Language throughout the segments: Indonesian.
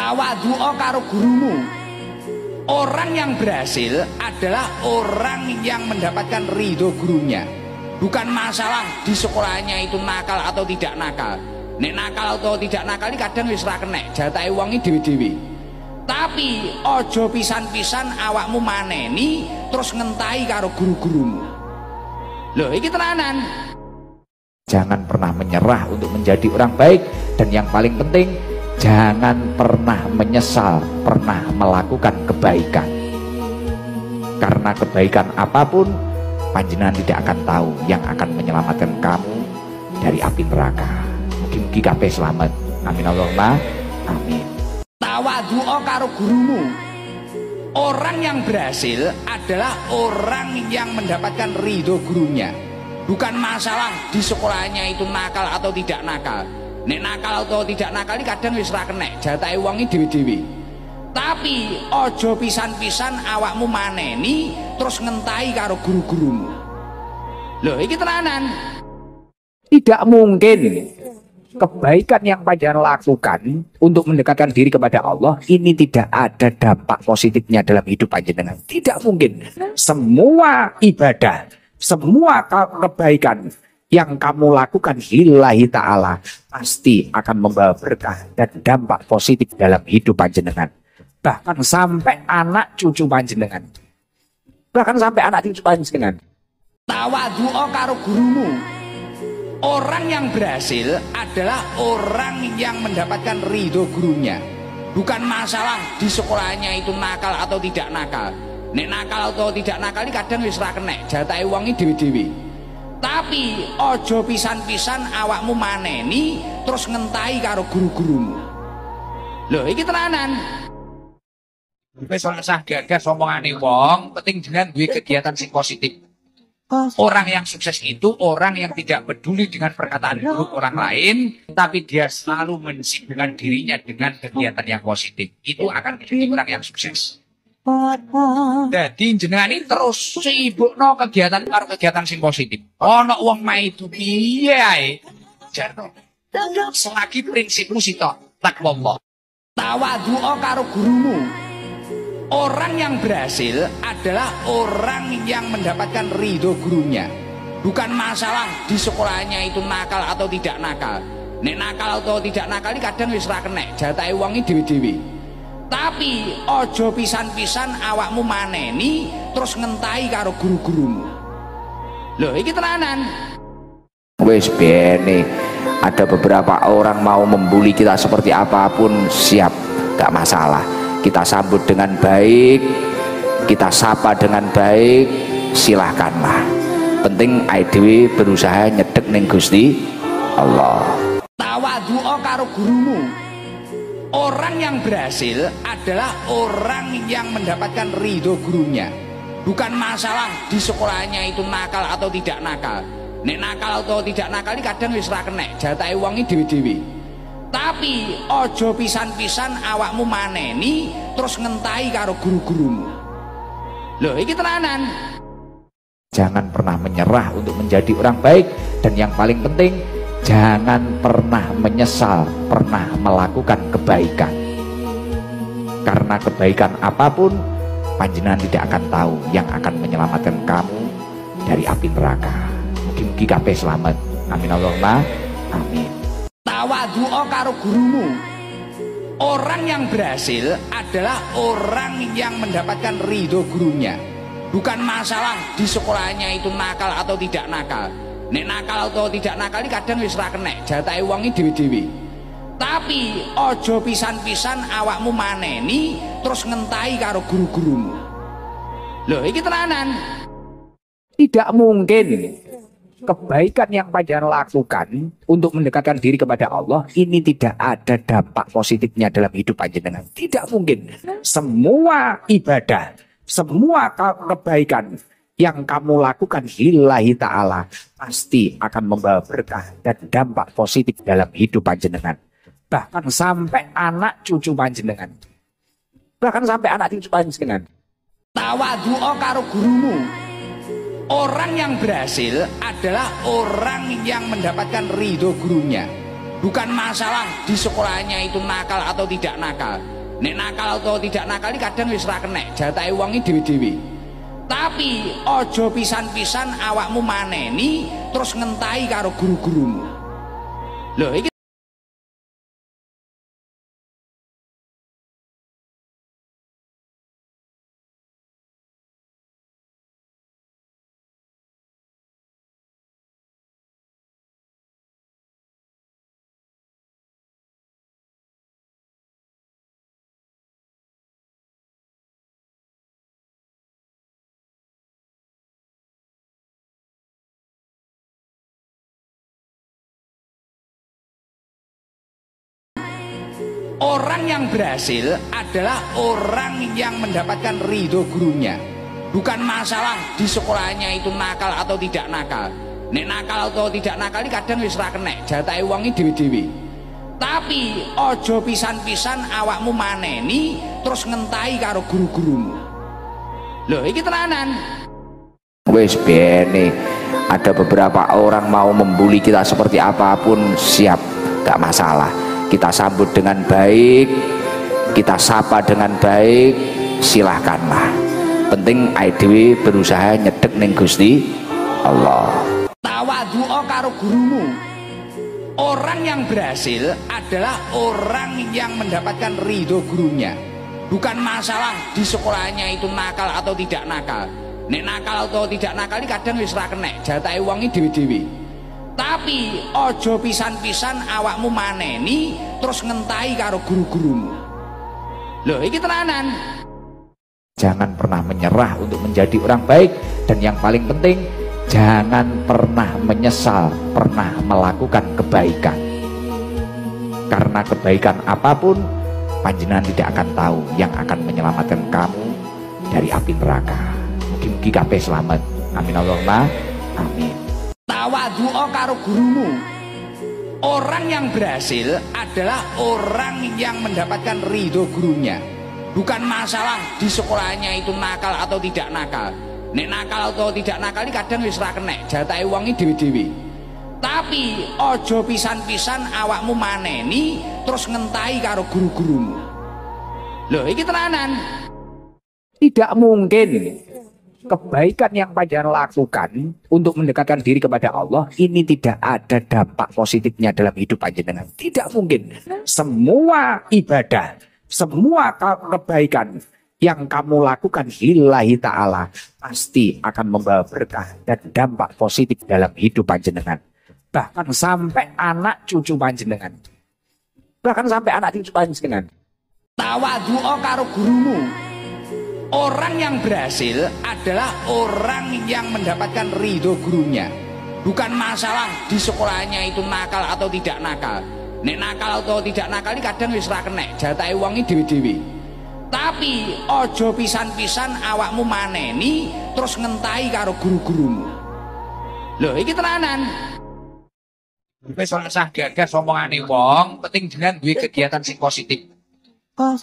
Tawadhu'a karo gurumu. Orang yang berhasil adalah orang yang mendapatkan ridho gurunya. Bukan masalah di sekolahnya itu nakal atau tidak nakal. Nek nakal atau tidak nakal ini kadang wis ra kenek, jatahe wong iki dhewe-dhewe. Tapi ojo pisan-pisan awakmu maneni terus ngentahi karo guru-gurumu. Loh, iki tenanan. Jangan pernah menyerah untuk menjadi orang baik, dan yang paling penting jangan pernah menyesal pernah melakukan kebaikan. Karena kebaikan apapun panjenengan tidak akan tahu yang akan menyelamatkan kamu dari api neraka. Mugi-mugi kabeh selamat. Amin Allahumma amin. Tawadhu'a karo gurumu. Orang yang berhasil adalah orang yang mendapatkan ridho gurunya. Bukan masalah di sekolahnya itu nakal atau tidak nakal. Nek nakal atau tidak nakal ini kadang wis ra kenek, jatahe wong iki dhewe-dhewe. Tapi ojo pisan-pisan awakmu maneni terus ngentahi karo guru-gurumu. Loh, iki tenanan. Tidak mungkin kebaikan yang panjenengan lakukan untuk mendekatkan diri kepada Allah ini tidak ada dampak positifnya dalam hidup panjenengan. Tidak mungkin. Semua ibadah, semua kebaikan yang kamu lakukan lillahi ta'ala pasti akan membawa berkah dan dampak positif dalam hidup panjenengan. Bahkan sampai anak cucu panjenengan. Bahkan sampai anak cucu panjenengan. Tawadhu'a karo gurumu. Orang yang berhasil adalah orang yang mendapatkan ridho gurunya. Bukan masalah di sekolahnya itu nakal atau tidak nakal. Nek nakal atau tidak nakal ini kadang wis ra kenek, jatahe wong iki dhewe-dhewe. Tapi ojo pisan-pisan awakmu maneni terus ngentahi karo guru-gurumu. Loh, iki tenanan. Wis ora usah gagas omongane wong, penting jenengan duwe kegiatan sing positif. Orang yang sukses itu orang yang tidak peduli dengan perkataan buruk orang lain, tapi dia selalu mensibukkan dirinya dengan kegiatan yang positif. Itu akan menjadi orang yang sukses. Jadi jenengan ini terus sibukno kegiatan karo kegiatan sing positif. Ono wong mae itu piye ae? Jarno. Selagi prinsipmu sitok takwa. Tawadhu'a karo gurumu. Orang yang berhasil adalah orang yang mendapatkan ridho gurunya. Bukan masalah di sekolahnya itu nakal atau tidak nakal. Nek nakal atau tidak nakal ini kadang wis ra kenek, jatahe wong iki dhewe-dhewe. Tapi ojo pisan-pisan awakmu maneni terus ngentahi karo guru-gurumu. Loh, iki tenanan. Wis bene, ada beberapa orang mau membuli kita seperti apapun siap, gak masalah. Kita sambut dengan baik, kita sapa dengan baik, silahkanlah. Penting IDW berusaha nyedek ning Gusti Allah. Tawadhu'a karo gurumu. Orang yang berhasil adalah orang yang mendapatkan ridho gurunya. Bukan masalah di sekolahnya itu nakal atau tidak nakal. Nek nakal atau tidak nakal ini kadang wis ra kenek, jatahe wong iki dhewe-dhewe. Tapi ojo pisan-pisan awakmu maneni terus ngentahi karo guru-gurumu. Loh, iki tenanan. Jangan pernah menyerah untuk menjadi orang baik, dan yang paling penting jangan pernah menyesal pernah melakukan kebaikan. Karena kebaikan apapun panjenengan tidak akan tahu yang akan menyelamatkan kamu dari api neraka. Mugi-mugi kabeh selamat. Amin Allahumma amin. Tawadhu'a karo gurumu. Orang yang berhasil adalah orang yang mendapatkan ridho gurunya. Bukan masalah di sekolahnya itu nakal atau tidak nakal. Nek nakal atau tidak nakal ini kadang wis ra kenek, jatahe wong iki dhewe-dhewe. Tapi ojo pisan-pisan awakmu maneni terus ngentahi karo guru-gurumu. Loh, iki tenanan. Tidak mungkin kebaikan yang panjenengan lakukan untuk mendekatkan diri kepada Allah ini tidak ada dampak positifnya dalam hidup panjenengan. Tidak mungkin. Semua ibadah, semua kebaikan yang kamu lakukan lillahi ta'ala pasti akan membawa berkah dan dampak positif dalam hidup panjenengan. Bahkan sampai anak cucu panjenengan. Bahkan sampai anak cucu panjenengan. Tawadhu'a karo gurumu. Orang yang berhasil adalah orang yang mendapatkan ridho gurunya. Bukan masalah di sekolahnya itu nakal atau tidak nakal. Nek nakal atau tidak nakal iki kadang wis ra kenek, jatahe wong iki dhewe-dhewe. Tapi ojo pisan-pisan awakmu maneni terus ngentahi karo guru-gurumu. Lho iki orang yang berhasil adalah orang yang mendapatkan ridho gurunya. Bukan masalah di sekolahnya itu nakal atau tidak nakal. Nek nakal atau tidak nakal ini kadang wis ra kenek, jatahe wong iki dhewe-dhewe. Tapi ojo pisan-pisan awakmu maneni terus ngentahi karo guru-gurumu. Lho iki tenanan. Wes bene, ada beberapa orang mau membuli kita seperti apapun siap, gak masalah. Kita sambut dengan baik, kita sapa dengan baik, silahkanlah. Penting IDW berusaha nyedek ning Gusti Allah. Tawadhu'a karo gurumu. Orang yang berhasil adalah orang yang mendapatkan ridho gurunya. Bukan masalah di sekolahnya itu nakal atau tidak nakal. Nek nakal atau tidak nakal ini kadang wis ra kenek, jatahe wong iki dhewe-dhewe. Tapi ojo pisan-pisan awakmu maneni terus ngentahi karo guru-gurumu. Lho iki tenanan. Jangan pernah menyerah untuk menjadi orang baik, dan yang paling penting jangan pernah menyesal pernah melakukan kebaikan. Karena kebaikan apapun panjenengan tidak akan tahu yang akan menyelamatkan kamu dari api neraka. Mugi-mugi kabeh selamat. Amin Allahumma amin. Tawadhu'a karo gurumu. Orang yang berhasil adalah orang yang mendapatkan ridho gurunya. Bukan masalah di sekolahnya itu nakal atau tidak nakal. Nek nakal atau tidak nakal ini kadang wis ra kenek, jatahe wong iki dhewe-dhewe. Tapi ojo pisan-pisan awakmu maneni terus ngentahi karo guru-gurumu. Lho iki tenanan. Tidak mungkin kebaikan yang panjenengan lakukan untuk mendekatkan diri kepada Allah ini tidak ada dampak positifnya dalam hidup panjenengan. Tidak mungkin. Semua ibadah, semua kebaikan yang kamu lakukan lillahi ta'ala pasti akan membawa berkah dan dampak positif dalam hidup panjenengan. Bahkan sampai anak cucu panjenengan. Bahkan sampai anak cucu panjenengan. Tawadhu'a karo gurumu. Orang yang berhasil adalah orang yang mendapatkan ridho gurunya. Bukan masalah di sekolahnya itu nakal atau tidak nakal. Nek nakal atau tidak nakal ini kadang wis ra kenek, jatahe wong iki dhewe-dhewe. Tapi ojo pisan-pisan awakmu maneni terus ngentahi karo guru-gurumu. Lho iki tenanan. Wis ora usah gagas omongane wong, penting jenengan duwe kegiatan sing positif.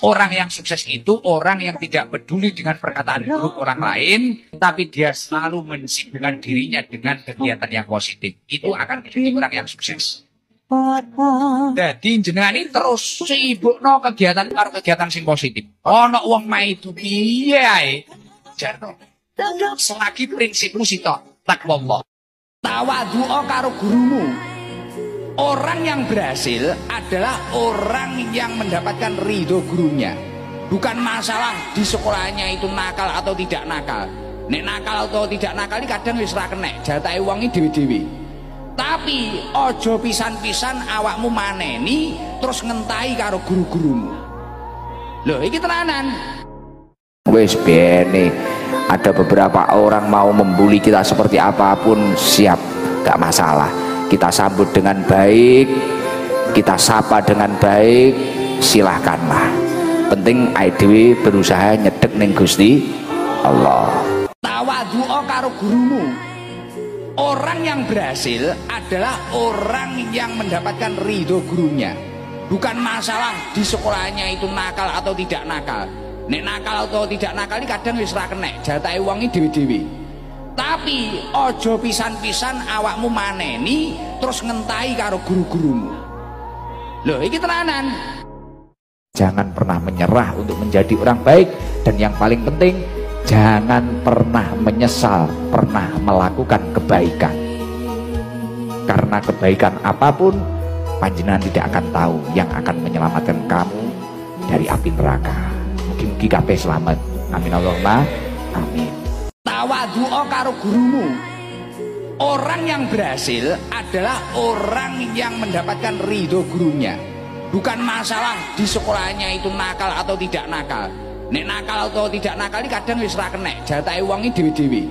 Orang yang sukses itu orang yang tidak peduli dengan perkataan buruk orang lain, tapi dia selalu mensibukkan dirinya dengan kegiatan yang positif. Itu akan menjadi orang yang sukses. Jadi jenengan ini terus sibukno kegiatan karo kegiatan sing positif. Ono wong maidu piye ae? Jarno. Selagi prinsipmu sitok takwallah. Tawadhu'a karo gurumu. Orang yang berhasil adalah orang yang mendapatkan ridho gurunya. Bukan masalah di sekolahnya itu nakal atau tidak nakal. Nek nakal atau tidak nakal ini kadang wis ra kenek, jatahe wong iki dhewe-dhewe. Tapi ojo pisan-pisan awakmu maneni terus ngentahi karo guru-gurumu. Lho iki tenanan. Wes bene, ada beberapa orang mau membuli kita seperti apapun siap, gak masalah. Kita sambut dengan baik, kita sapa dengan baik, silahkanlah. Penting IDW berusaha nyedek ning Gusti Allah. Tawadhu'a karo gurumu. Orang yang berhasil adalah orang yang mendapatkan ridho gurunya. Bukan masalah di sekolahnya itu nakal atau tidak nakal. Nek nakal atau tidak nakal ini kadang wis ra kenek, jatahe wong iki dhewe-dhewe. Tapi ojo pisan-pisan awakmu maneni terus ngentahi karo guru-gurumu. Lho iki tenanan. Jangan pernah menyerah untuk menjadi orang baik, dan yang paling penting jangan pernah menyesal pernah melakukan kebaikan. Karena kebaikan apapun panjenengan tidak akan tahu yang akan menyelamatkan kamu dari api neraka. Mugi-mugi kabeh selamat. Amin Allahumma amin. Tawadhu'a karo gurumu. Orang yang berhasil adalah orang yang mendapatkan ridho gurunya. Bukan masalah di sekolahnya itu nakal atau tidak nakal. Nek nakal atau tidak nakal ini kadang wis ra kenek, jatahe wong iki dhewe-dhewe.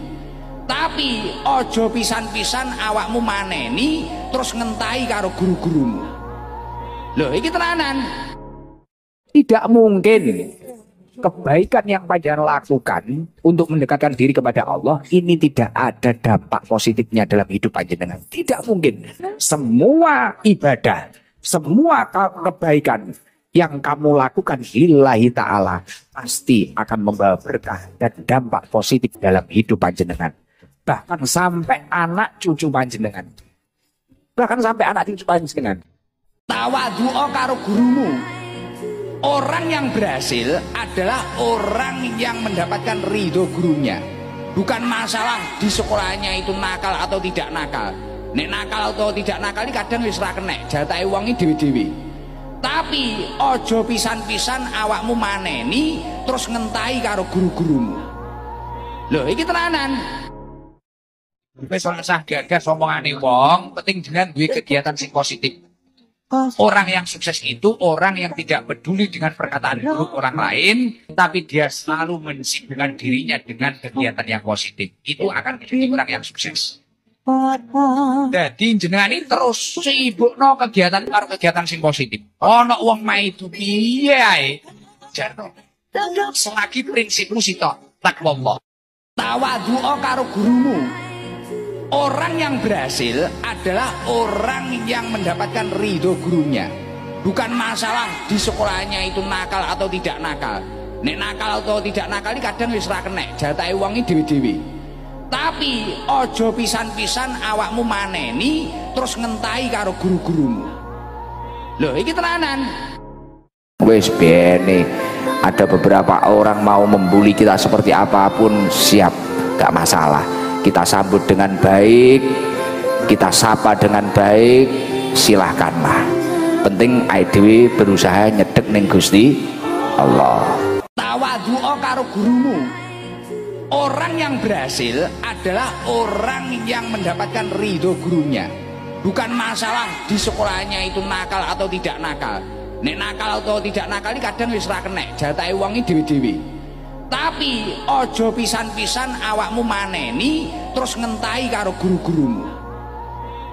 Tapi ojo pisan-pisan awakmu maneni terus ngentahi karo guru-gurumu. Loh iki tenanan. Tidak mungkin kebaikan yang panjenengan lakukan untuk mendekatkan diri kepada Allah ini tidak ada dampak positifnya dalam hidup panjenengan. Tidak mungkin. Semua ibadah, semua kebaikan yang kamu lakukan lillahi ta'ala pasti akan membawa berkah dan dampak positif dalam hidup panjenengan. Bahkan sampai anak cucu panjenengan. Bahkan sampai anak cucu panjenengan. Tawadhu'a karo gurumu. Orang yang berhasil adalah orang yang mendapatkan ridho gurunya. Bukan masalah di sekolahnya itu nakal atau tidak nakal. Nek nakal atau tidak nakal ini kadang wis ra kenek, jatahe wong iki dhewe-dhewe. Tapi ojo pisan-pisan awakmu maneni terus ngentahi karo guru-gurumu. Loh iki tenanan. Wis ora usah gagas omongane wong, penting jenengan duwe kegiatan sing positif. Orang yang sukses itu orang yang tidak peduli dengan perkataan buruk orang lain, tapi dia selalu mensibukkan dirinya dengan kegiatan yang positif. Itu akan menjadi orang yang sukses. Jadi jenengan ini terus sibukno kegiatan karo kegiatan sing positif. Ono wong maidu piye ae. Jarno. Selagi prinsipmu sitok takwallah. Tawadhu'a karo gurumu. Orang yang berhasil adalah orang yang mendapatkan ridho gurunya. Bukan masalah di sekolahnya itu nakal atau tidak nakal. Nek nakal atau tidak nakal ini kadang wis ra kenek, jatahe wong iki dhewe-dhewe. Tapi ojo pisan-pisan awakmu maneni terus ngentahi karo guru-gurumu. Loh iki tenanan. Wes bene, ada beberapa orang mau membuli kita seperti apapun siap, gak masalah. Kita sambut dengan baik, kita sapa dengan baik, silahkanlah. Penting IDW berusaha nyedek ning Gusti Allah. Tawadhu'a karo gurumu. Orang yang berhasil adalah orang yang mendapatkan ridho gurunya. Bukan masalah di sekolahnya itu nakal atau tidak nakal. Nek nakal atau tidak nakal ini kadang wis ra kenek, jatahe wong iki dhewe-dhewe. Tapi ojo pisan-pisan awakmu maneni terus ngentahi karo guru-gurumu.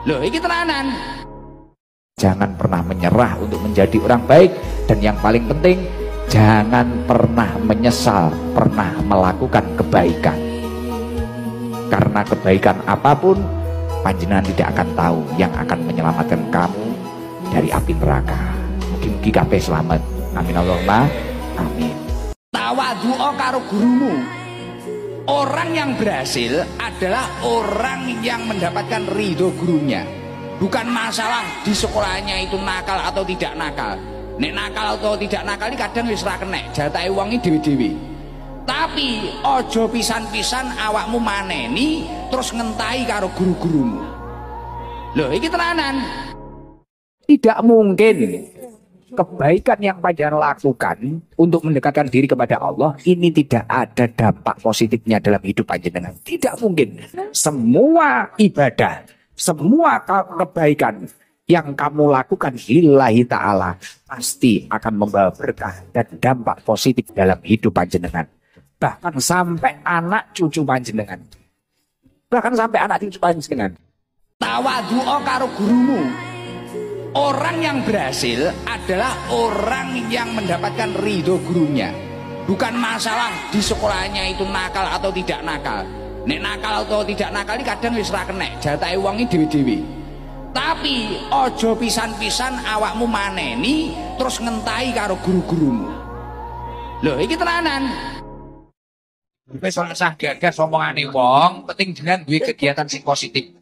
Loh iki tenanan. Jangan pernah menyerah untuk menjadi orang baik, dan yang paling penting jangan pernah menyesal pernah melakukan kebaikan. Karena kebaikan apapun panjenengan tidak akan tahu yang akan menyelamatkan kamu dari api neraka. Mugi-mugi kabeh selamat. Amin Allahumma amin. Tawadhu'a karo gurumu. Orang yang berhasil adalah orang yang mendapatkan ridho gurunya. Bukan masalah di sekolahnya itu nakal atau tidak nakal. Nek nakal atau tidak nakal ini kadang wis ra kenek, jatahe wong iki dhewe-dhewe. Tapi ojo pisan-pisan awakmu maneni terus ngentahi karo guru-gurumu. Loh iki tenanan. Tidak mungkin kebaikan yang panjenengan lakukan untuk mendekatkan diri kepada Allah ini tidak ada dampak positifnya dalam hidup panjenengan. Tidak mungkin. Semua ibadah, semua kebaikan yang kamu lakukan lillahi ta'ala pasti akan membawa berkah dan dampak positif dalam hidup panjenengan. Bahkan sampai anak cucu panjenengan. Bahkan sampai anak cucu panjenengan. Tawadhu'a karo gurumu. Orang yang berhasil adalah orang yang mendapatkan ridho gurunya. Bukan masalah di sekolahnya itu nakal atau tidak nakal. Nek nakal atau tidak nakal ini kadang wis ra kenek, jatahe wong iki dhewe-dhewe. Tapi ojo pisan-pisan awakmu maneni terus ngentahi karo guru-gurumu. Loh iki tenanan. Wis ora usah gagas omongane wong, penting jenengan duwe kegiatan sing positif.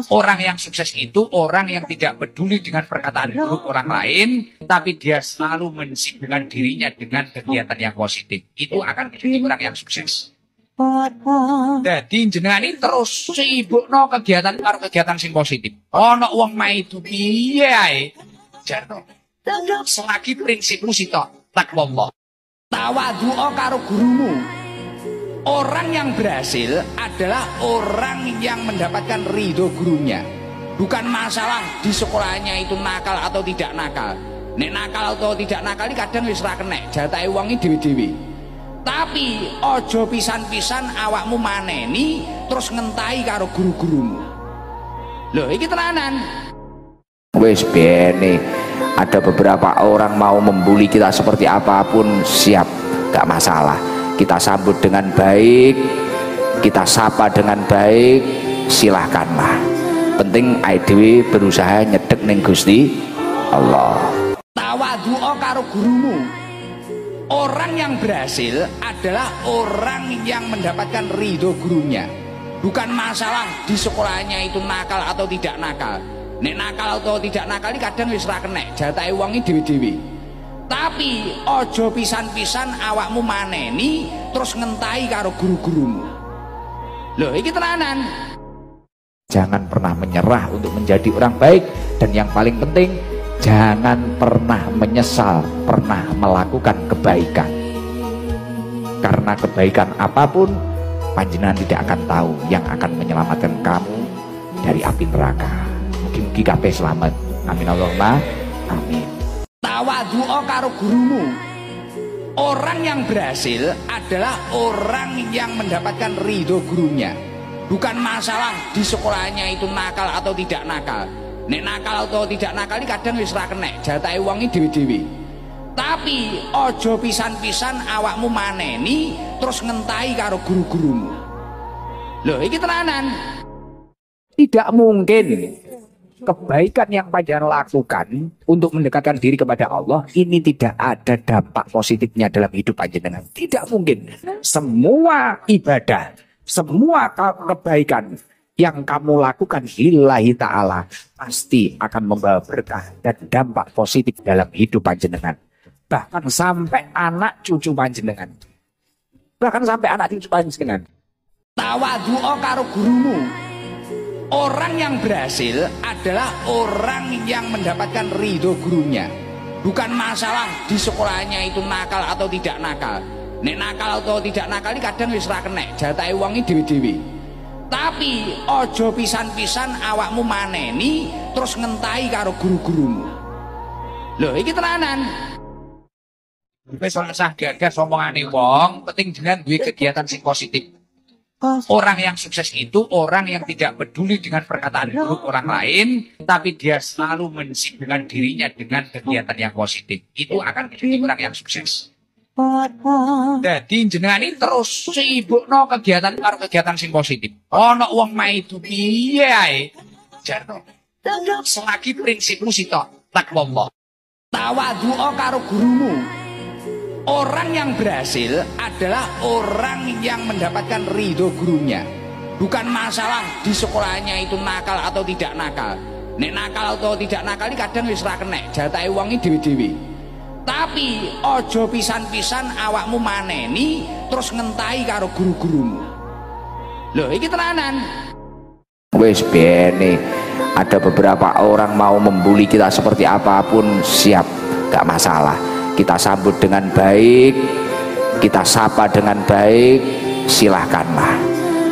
Orang yang sukses itu orang yang tidak peduli dengan perkataan buruk orang lain, tapi dia selalu mensibukkan dirinya dengan kegiatan yang positif. Itu akan menjadi orang yang sukses. Jadi jenengan ini terus sibuk no kegiatan karo kegiatan sing positif. Ono wong mai itu piye ae. Jarno. Selagi prinsipmu sitok takwa. Tawadhu karo gurumu. Orang yang berhasil adalah orang yang mendapatkan ridho gurunya. Bukan masalah di sekolahnya itu nakal atau tidak nakal. Nek nakal atau tidak nakal ini kadang wis ra kenek, jatahe wong iki dewe-dewe. Tapi ojo pisan-pisan awakmu maneni terus ngentahi karo guru-gurumu. Loh iki tenanan. Wes bene, ada beberapa orang mau membuli kita seperti apapun siap, gak masalah. Kita sambut dengan baik, kita sapa dengan baik, silahkanlah. Penting IDW berusaha nyedek ning Gusti Allah. Tawadhu karo gurumu. Orang yang berhasil adalah orang yang mendapatkan ridho gurunya. Bukan masalah di sekolahnya itu nakal atau tidak nakal. Nek nakal atau tidak nakal ini kadang wis ra kenek, jatahe wong iki dewe-dewe. Tapi ojo pisan-pisan awakmu maneni terus ngentahi karo guru-gurumu. Loh iki tenanan. Jangan pernah menyerah untuk menjadi orang baik, dan yang paling penting jangan pernah menyesal pernah melakukan kebaikan. Karena kebaikan apapun panjenengan tidak akan tahu yang akan menyelamatkan kamu dari api neraka. Mugi-mugi kabeh selamat. Amin Allahumma amin. Tawadhu karo gurumu. Orang yang berhasil adalah orang yang mendapatkan ridho gurunya. Bukan masalah di sekolahnya itu nakal atau tidak nakal. Nek nakal atau tidak nakal ini kadang wis ra kenek, jatahe wong iki dewe-dewe. Tapi ojo pisan-pisan awakmu maneni terus ngentahi karo guru-gurumu. Loh iki tenanan. Tidak mungkin kebaikan yang panjenengan lakukan untuk mendekatkan diri kepada Allah ini tidak ada dampak positifnya dalam hidup panjenengan. Tidak mungkin. Semua ibadah, semua kebaikan yang kamu lakukan lillahi ta'ala pasti akan membawa berkah dan dampak positif dalam hidup panjenengan. Bahkan sampai anak cucu panjenengan. Bahkan sampai anak cucu panjenengan. Tawadhu karo gurumu. Orang yang berhasil adalah orang yang mendapatkan ridho gurunya. Bukan masalah di sekolahnya itu nakal atau tidak nakal. Nek nakal atau tidak nakal ini kadang wis ra kenek, jatahe wong iki dewe-dewe. Tapi ojo pisan-pisan awakmu maneni terus ngentahi karo guru-gurumu. Loh iki tenanan. Wis ora usah gagas omongane wong, penting jenengan duwe kegiatan sing positif. Orang yang sukses itu orang yang tidak peduli dengan perkataan buruk orang lain, tapi dia selalu mensibukkan dirinya dengan kegiatan yang positif. Itu akan menjadi orang yang sukses. Jadi jenengan ini terus sibuk no kegiatan karo kegiatan sing positif. Ono wong mai itu piye ae. Jarno. Selagi prinsipmu sitok takwa. Tawadhu karo gurumu. Orang yang berhasil adalah orang yang mendapatkan ridho gurunya. Bukan masalah di sekolahnya itu nakal atau tidak nakal. Nek nakal atau tidak nakal ini kadang wis ra kenek, jatahe wong iki dewe-dewe. Tapi ojo pisan-pisan awakmu maneni terus ngentahi karo guru-gurumu. Loh iki tenanan. Wes bene, ada beberapa orang mau membuli kita seperti apapun siap, gak masalah. Kita sambut dengan baik, kita sapa dengan baik, silahkanlah.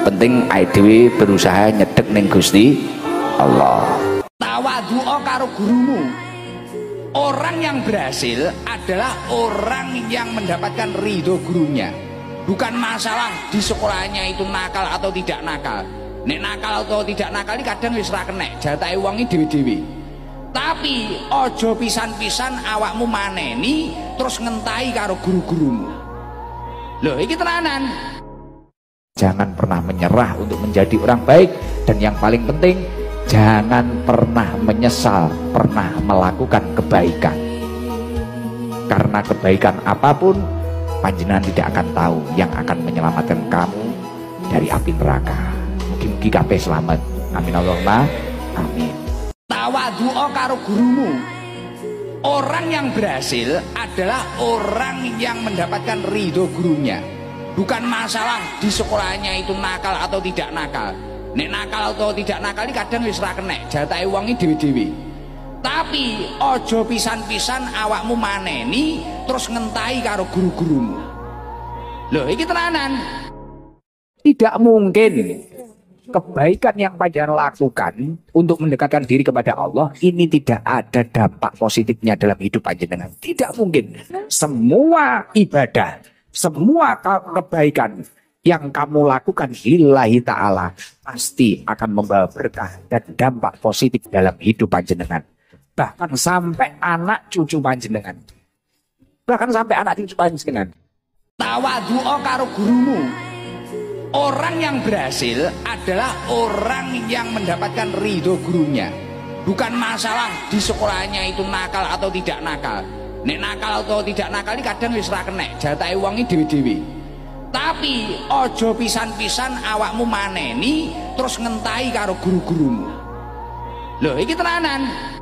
Penting IDW berusaha nyedek ning Gusti Allah. Tawadhu karo gurumu. Orang yang berhasil adalah orang yang mendapatkan ridho gurunya. Bukan masalah di sekolahnya itu nakal atau tidak nakal. Nek nakal atau tidak nakal ini kadang wis ra kenek, jatahe wong iki dewe-dewe. Tapi ojo pisan-pisan awakmu maneni terus ngentahi karo guru-gurumu. Loh iki tenanan. Jangan pernah menyerah untuk menjadi orang baik, dan yang paling penting jangan pernah menyesal pernah melakukan kebaikan. Karena kebaikan apapun panjenengan tidak akan tahu yang akan menyelamatkan kamu dari api neraka. Mugi-mugi kabeh selamat. Amin Allahumma amin. Tawadhu'a karo gurumu. Orang yang berhasil adalah orang yang mendapatkan ridho gurunya. Bukan masalah di sekolahnya itu nakal atau tidak nakal. Nek nakal atau tidak nakal ini kadang wis ra kenek, jatahe wong iki dhewe-dhewe. Tapi ojo pisan-pisan awakmu maneni terus ngentahi karo guru-gurumu. Loh, iki tenanan. Tidak mungkin kebaikan yang panjenengan lakukan untuk mendekatkan diri kepada Allah ini tidak ada dampak positifnya dalam hidup panjenengan. Tidak mungkin. Semua ibadah, semua kebaikan yang kamu lakukan lillahi ta'ala pasti akan membawa berkah dan dampak positif dalam hidup panjenengan. Bahkan sampai anak cucu panjenengan. Bahkan sampai anak cucu panjenengan. Tawadhu'a karo gurumu. Orang yang berhasil adalah orang yang mendapatkan ridho gurunya. Bukan masalah di sekolahnya itu nakal atau tidak nakal. Nek nakal atau tidak nakal ini kadang wis ra kenek, jatahe wong iki dhewe-dhewe. Tapi ojo pisan-pisan awakmu maneni terus ngentahi karo guru-gurumu. Loh, iki tenanan.